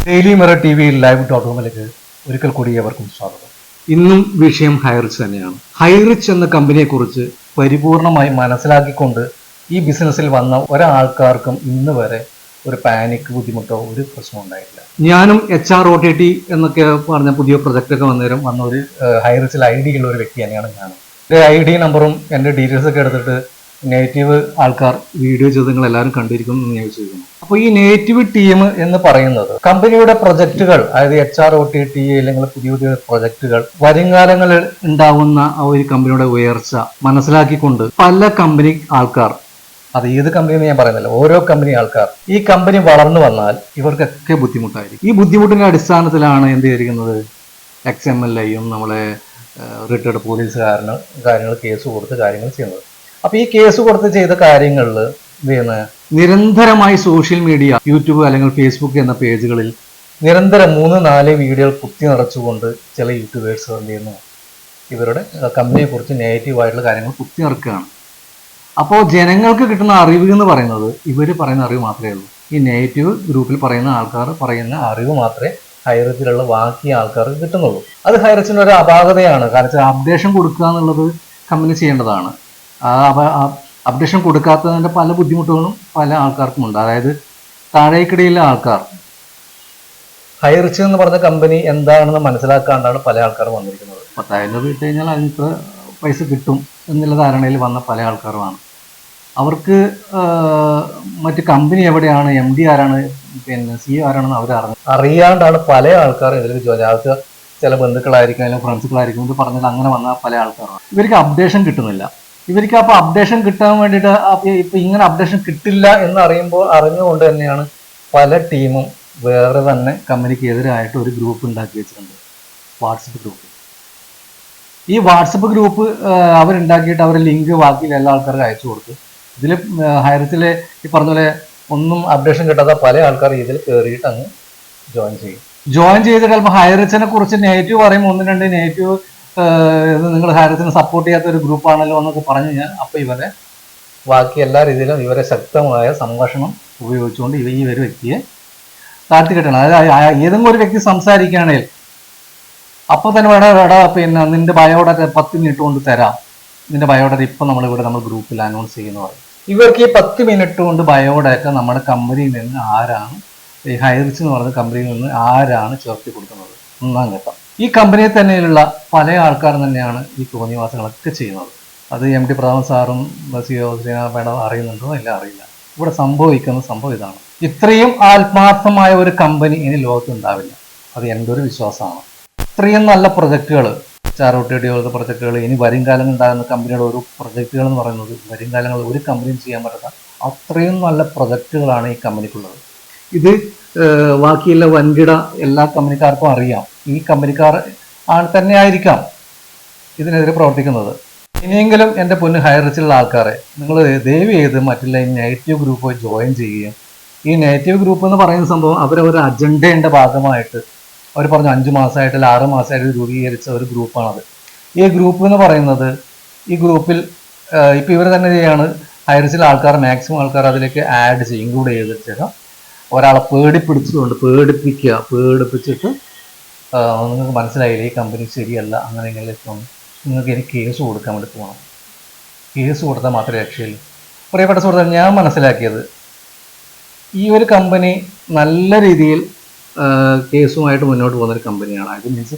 Daily mirror T V live.com ഒരിക്കൽ കൂടി ഏവർക്കും സ്വാഗതം. ഇന്നും വിഷയം ഹൈറിച്ച് തന്നെയാണ്. ഹൈറിച്ച് എന്ന കമ്പനിയെ കുറിച്ച് പരിപൂർണമായി മനസ്സിലാക്കിക്കൊണ്ട് ഈ ബിസിനസ്സിൽ വന്ന ഒരാൾക്കാർക്കും ഇന്ന് വരെ ഒരു പാനിക് ബുദ്ധിമുട്ടോ ഒരു പ്രശ്നം ഉണ്ടായിട്ടില്ല. ഞാനും HROTT എന്നൊക്കെ പറഞ്ഞ പുതിയ പ്രൊജക്റ്റ് ഒക്കെ വന്ന ഒരു ഹൈറിച്ചിൽ ID ഉള്ള ഒരു വ്യക്തി തന്നെയാണ് ഞാനും. എൻ്റെ ID നമ്പറും എൻ്റെ ഡീറ്റെയിൽസ് ഒക്കെ എടുത്തിട്ട് നേറ്റീവ് ആൾക്കാർ വീഡിയോ ചെയ്ത് നിങ്ങൾ എല്ലാവരും കണ്ടിരിക്കും എന്ന് ഞാൻ വിശ്വസിക്കുന്നു. അപ്പോൾ ഈ നേറ്റീവ് ടീം എന്ന് പറയുന്നത് കമ്പനിയുടെ പ്രൊജക്റ്റുകൾ, അതായത് HROTT അല്ലെങ്കിൽ പുതിയ പുതിയ പ്രൊജക്റ്റുകൾ വരും കാലങ്ങളിൽ ഉണ്ടാവുന്ന ആ ഒരു കമ്പനിയുടെ ഉയർച്ച മനസ്സിലാക്കിക്കൊണ്ട് പല കമ്പനി ആൾക്കാർ, അത് ഏത് കമ്പനി എന്ന് ഞാൻ പറയുന്നില്ല, ഓരോ കമ്പനി ആൾക്കാർ ഈ കമ്പനി വളർന്നു വന്നാൽ ഇവർക്കൊക്കെ ബുദ്ധിമുട്ടായിരിക്കും. ഈ ബുദ്ധിമുട്ടിന്റെ അടിസ്ഥാനത്തിലാണ് എന്ത് ചെയ്തിരിക്കുന്നത്, XMLAയും നമ്മളെ റിട്ടയർഡ് പോലീസുകാരന് കാര്യങ്ങൾ കേസ് കൊടുത്ത് കാര്യങ്ങൾ ചെയ്യുന്നത്. അപ്പൊ ഈ കേസ് കൊടുത്ത് ചെയ്ത കാര്യങ്ങളിൽ എന്ത് ചെയ്യുന്നത്, നിരന്തരമായി സോഷ്യൽ മീഡിയ, യൂട്യൂബ് അല്ലെങ്കിൽ ഫേസ്ബുക്ക് എന്ന പേജുകളിൽ നിരന്തരം 3-4 വീഡിയോകൾ കുത്തി നിറച്ചുകൊണ്ട് ചില യൂട്യൂബേഴ്സ് എന്ത് ചെയ്യുന്നു, ഇവരുടെ കമ്പനിയെ കുറിച്ച് നെഗറ്റീവായിട്ടുള്ള കാര്യങ്ങൾ കുത്തി നിറക്കുകയാണ്. അപ്പോൾ ജനങ്ങൾക്ക് കിട്ടുന്ന അറിവ് എന്ന് പറയുന്നത് ഇവർ പറയുന്ന അറിവ് മാത്രമേ ഉള്ളൂ. ഈ നെഗറ്റീവ് ഗ്രൂപ്പിൽ പറയുന്ന ആൾക്കാർ പറയുന്ന അറിവ് മാത്രമേ ഹൈറിച്ചിലുള്ള ബാക്കി ആൾക്കാർക്ക് കിട്ടുന്നുള്ളൂ. അത് ഹൈറിച്ചിൻ്റെ ഒരു അപാകതയാണ്. കാരണം അപ്ഡേഷൻ കൊടുക്കുക എന്നുള്ളത് കമ്പനി ചെയ്യേണ്ടതാണ്. അപ്ഡേഷൻ കൊടുക്കാത്തതിൻ്റെ പല ബുദ്ധിമുട്ടുകളും പല ആൾക്കാർക്കും ഉണ്ട്. അതായത് താഴേക്കിടയിലെ ആൾക്കാർ ഹൈറിച്ച് എന്ന് പറഞ്ഞ കമ്പനി എന്താണെന്ന് മനസ്സിലാക്കാണ്ടാണ് പല ആൾക്കാരും വന്നിരിക്കുന്നത്. 10,000 രൂപ ഇട്ട് കഴിഞ്ഞാൽ അതിന് ഇത്ര പൈസ കിട്ടും എന്നുള്ള ധാരണയിൽ വന്ന പല ആൾക്കാരുമാണ്. അവർക്ക് മറ്റ് കമ്പനി എവിടെയാണ്, MD ആരാണ്, പിന്നെ CEO ആരാണെന്ന് അവർ അറിയാണ്ടാണ് പല ആൾക്കാരും ഇതിൽ ജോലി. അവർക്ക് ചില ബന്ധുക്കളായിരിക്കും അല്ലെങ്കിൽ ഫ്രണ്ട്സുകളായിരിക്കും ഇത് പറഞ്ഞത് അങ്ങനെ വന്ന പല ആൾക്കാരാണ്. ഇവർക്ക് അപ്ഡേഷൻ കിട്ടുന്നില്ല. ഇവർക്ക് അപ്പോൾ അപ്ഡേഷൻ കിട്ടാൻ വേണ്ടിയിട്ട് ഇപ്പം ഇങ്ങനെ അപ്ഡേഷൻ കിട്ടില്ല എന്ന് അറിഞ്ഞുകൊണ്ട് തന്നെയാണ് പല ടീമും വേറെ തന്നെ കമ്പനിക്ക് എതിരായിട്ട് ഒരു ഗ്രൂപ്പ് ഉണ്ടാക്കി വെച്ചിട്ടുണ്ട്, വാട്സപ്പ് ഗ്രൂപ്പ്. ഈ വാട്സപ്പ് ഗ്രൂപ്പ് അവരുണ്ടാക്കിയിട്ട് അവർ ലിങ്ക് ബാക്കി എല്ലാ ആൾക്കാർക്ക് അയച്ചു കൊടുത്ത് ഇതിൽ ഹൈറിച്ചിലെ ഈ പറഞ്ഞ പോലെ ഒന്നും അപ്ഡേഷൻ കിട്ടാത്ത പല ആൾക്കാർ ഇതിൽ കയറിയിട്ട് അങ്ങ് ജോയിൻ ചെയ്തിട്ട് ചിലപ്പോൾ ഹൈറിച്ചിനെ കുറിച്ച് നെഗറ്റീവ് പറയുമ്പോൾ 1-2 നെഗറ്റീവ്, നിങ്ങൾ ഹൈറിച്ചിനെ സപ്പോർട്ട് ചെയ്യാത്ത ഒരു ഗ്രൂപ്പാണല്ലോ എന്നൊക്കെ പറഞ്ഞു കഴിഞ്ഞാൽ അപ്പോൾ ഇവരെ ബാക്കി എല്ലാ രീതിയിലും ഇവരെ ശക്തമായ സംഭാഷണം ഉപയോഗിച്ചുകൊണ്ട് ഈ ഒരു വ്യക്തിയെ താഴ്ത്തി കെട്ടണം. അതായത് ഏതെങ്കിലും ഒരു വ്യക്തി സംസാരിക്കുകയാണെങ്കിൽ അപ്പോൾ തന്നെ പിന്നെ നിന്റെ ബയോഡാറ്റ 10 മിനിറ്റ് കൊണ്ട് തരാം, നിന്റെ ബയോഡാറ്റ ഇപ്പം നമ്മൾ ഗ്രൂപ്പിൽ അനൗൺസ് ചെയ്യുന്ന പറയും. ഇവർക്ക് ഈ 10 മിനിറ്റ് കൊണ്ട് ബയോഡാറ്റ നമ്മുടെ കമ്പനിയിൽ നിന്ന് ആരാണ്, ഈ ഹൈറിച്ച് എന്ന് പറയുന്ന കമ്പനിയിൽ നിന്ന് ആരാണ് ചേർത്തി കൊടുക്കുന്നത്, 1-ാം ഘട്ടം. ഈ കമ്പനിയിൽ തന്നെയുള്ള പല ആൾക്കാരും തന്നെയാണ് ഈ തോന്നിവാസങ്ങളൊക്കെ ചെയ്യുന്നത്. അത് MD പ്രധാൻ സാറും CEO മേഡം അറിയുന്നുണ്ടോ ഇല്ല അറിയില്ല. ഇവിടെ സംഭവിക്കുന്ന സംഭവം ഇതാണ്. ഇത്രയും ആത്മാർത്ഥമായ ഒരു കമ്പനി ഇനി ലോകത്ത് ഉണ്ടാവില്ല, അത് എൻ്റെ ഒരു വിശ്വാസമാണ്. ഇത്രയും നല്ല പ്രൊജക്റ്റുകൾ, HROTT പോലത്തെ പ്രൊജക്റ്റുകൾ, ഇനി വരും കാലങ്ങളിൽ ഉണ്ടാകുന്ന കമ്പനിയുടെ ഒരു പ്രൊജക്റ്റുകൾ എന്ന് പറയുന്നത് വരും കാലങ്ങളിൽ ഒരു കമ്പനിയും ചെയ്യാൻ പറ്റാത്ത അത്രയും നല്ല പ്രൊജക്റ്റുകളാണ് ഈ കമ്പനിക്കുള്ളത്. ഇത് ബാക്കിയുള്ള വൻകിട എല്ലാ കമ്പനിക്കാർക്കും അറിയാം. ഈ കമ്പനിക്കാർ തന്നെ ആയിരിക്കാം ഇതിനെതിരെ പ്രവർത്തിക്കുന്നത്. ഇനിയെങ്കിലും എൻ്റെ പൊന്ന് ഹൈറിച്ചിലുള്ള ആൾക്കാരെ, നിങ്ങൾ ദയവ് ചെയ്ത് മറ്റുള്ള ഈ നെഗറ്റീവ് ഗ്രൂപ്പ് ജോയിൻ ചെയ്യുകയും, ഈ നെഗറ്റീവ് ഗ്രൂപ്പ് എന്ന് പറയുന്ന സംഭവം അവരൊരു അജണ്ടയുടെ ഭാഗമായിട്ട് അവർ പറഞ്ഞു 5 മാസമായിട്ട് അല്ല 6 മാസമായിട്ട് രൂപീകരിച്ച ഒരു ഗ്രൂപ്പാണത്. ഈ ഗ്രൂപ്പ് എന്ന് പറയുന്നത്, ഈ ഗ്രൂപ്പിൽ ഇപ്പം ഇവർ തന്നെ ചെയ്യാണ്, ഹൈറിച്ചിലെ ആൾക്കാർ മാക്സിമം ആൾക്കാർ അതിലേക്ക് ആഡ് ചെയ്യും, ഇൻക്ലൂഡ് ചെയ്തിട്ട് ഒരാളെ പേടിപ്പിച്ചിട്ട് നിങ്ങൾക്ക് മനസ്സിലായില്ല ഈ കമ്പനി ശരിയല്ല, അങ്ങനെയെങ്കിലും നിങ്ങൾക്ക് എനിക്ക് കേസ് കൊടുക്കാൻ വേണ്ടി പോകണം, കേസ് കൊടുത്താൽ മാത്രമേ രക്ഷയുള്ളൂ. പ്രിയപ്പെട്ട സുഹൃത്തുക്കളെ, ഞാൻ മനസ്സിലാക്കിയത് ഈ ഒരു കമ്പനി നല്ല രീതിയിൽ കേസുമായിട്ട് മുന്നോട്ട് പോകുന്നൊരു കമ്പനിയാണ്. അത് മീൻസ്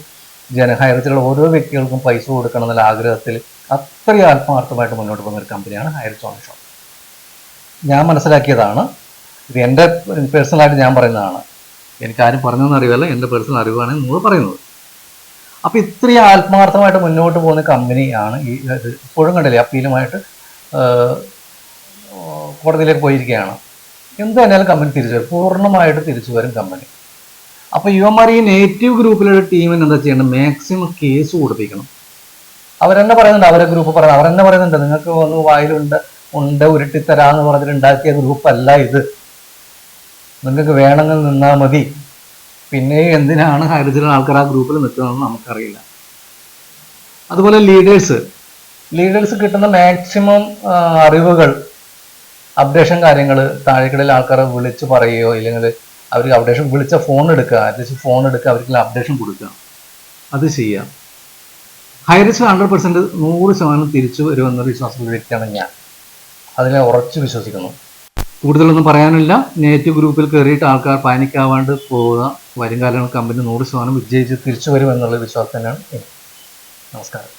ഹൈറിച്ചിലുള്ള ഓരോ വ്യക്തികൾക്കും പൈസ കൊടുക്കണം എന്നുള്ള ആഗ്രഹത്തിൽ അത്രയും ആത്മാർത്ഥമായിട്ട് മുന്നോട്ട് പോകുന്ന ഒരു കമ്പനിയാണ് ഹൈറിച്ച് ഓൺ ഷോപ്പ്. ഞാൻ മനസ്സിലാക്കിയതാണ്, ഇത് എൻ്റെ പേഴ്സണലായിട്ട് ഞാൻ പറയുന്നതാണ്, എനിക്കാരും പറഞ്ഞതെന്ന് അറിവല്ല, എൻ്റെ പേഴ്സണൽ അറിവാണ് നിങ്ങൾ പറയുന്നത്. അപ്പോൾ ഇത്രയും ആത്മാർത്ഥമായിട്ട് മുന്നോട്ട് പോകുന്ന കമ്പനിയാണ് ഈ ഇപ്പോഴും കണ്ടില്ലേ അപ്പീലുമായിട്ട് കോടതിയിലേക്ക് പോയിരിക്കുകയാണ്. എന്ത് തന്നെയാലും കമ്പനി തിരിച്ചു വരും, പൂർണ്ണമായിട്ട് തിരിച്ചു വരും കമ്പനി. അപ്പോൾ ഇവന്മാർ ഈ നെഗറ്റീവ് ഗ്രൂപ്പിലുള്ള ടീമിന് എന്താ ചെയ്യേണ്ടത്, മാക്സിമം കേസ് കൊടുപ്പിക്കണം. അവരെന്നെ പറയുന്നുണ്ട്, അവരെ ഗ്രൂപ്പ് അവരെന്നെ പറയുന്നുണ്ട്, നിങ്ങൾക്ക് ഒന്ന് വായിലുണ്ട് ഉരുട്ടിത്തരാന്ന് പറഞ്ഞിട്ട് ഉണ്ടാക്കിയ ഗ്രൂപ്പല്ല ഇത്, നിങ്ങൾക്ക് വേണമെങ്കിൽ നിന്നാൽ മതി. പിന്നെ എന്തിനാണ് ഹൈറിച്ചിലുള്ള ആൾക്കാർ ആ ഗ്രൂപ്പിൽ നിൽക്കുന്നതെന്ന് നമുക്കറിയില്ല. അതുപോലെ ലീഡേഴ്സ് കിട്ടുന്ന മാക്സിമം അറിവുകൾ, അപ്ഡേഷൻ കാര്യങ്ങൾ താഴേക്കിടയിൽ ആൾക്കാരെ വിളിച്ച് പറയുകയോ ഇല്ലെങ്കിൽ അവർക്ക് അപ്ഡേഷൻ വിളിച്ച ഫോൺ എടുക്കുക, അറ്റ്ലീസ്റ്റ് ഫോൺ എടുക്കുക, അവർക്ക് അപ്ഡേഷൻ കൊടുക്കുക, അത് ചെയ്യുക. ഹൈറിസ്ക് 100% 100% തിരിച്ചു വരുമെന്നൊരു വിശ്വാസമുള്ള വ്യക്തിയാണ് ഞാൻ. അതിനെ ഉറച്ചു വിശ്വസിക്കുന്നു. കൂടുതലൊന്നും പറയാനില്ല. നെഗറ്റീവ് ഗ്രൂപ്പിൽ കയറിയിട്ട് ആൾക്കാർ പാനിക്കാവാണ്ട് പോവുക. വരും കാലങ്ങളിൽ കമ്പനി 100% വിജയിച്ച് തിരിച്ചു വരുമെന്നുള്ള വിശ്വാസം തന്നെയാണ് എനിക്ക്. നമസ്കാരം.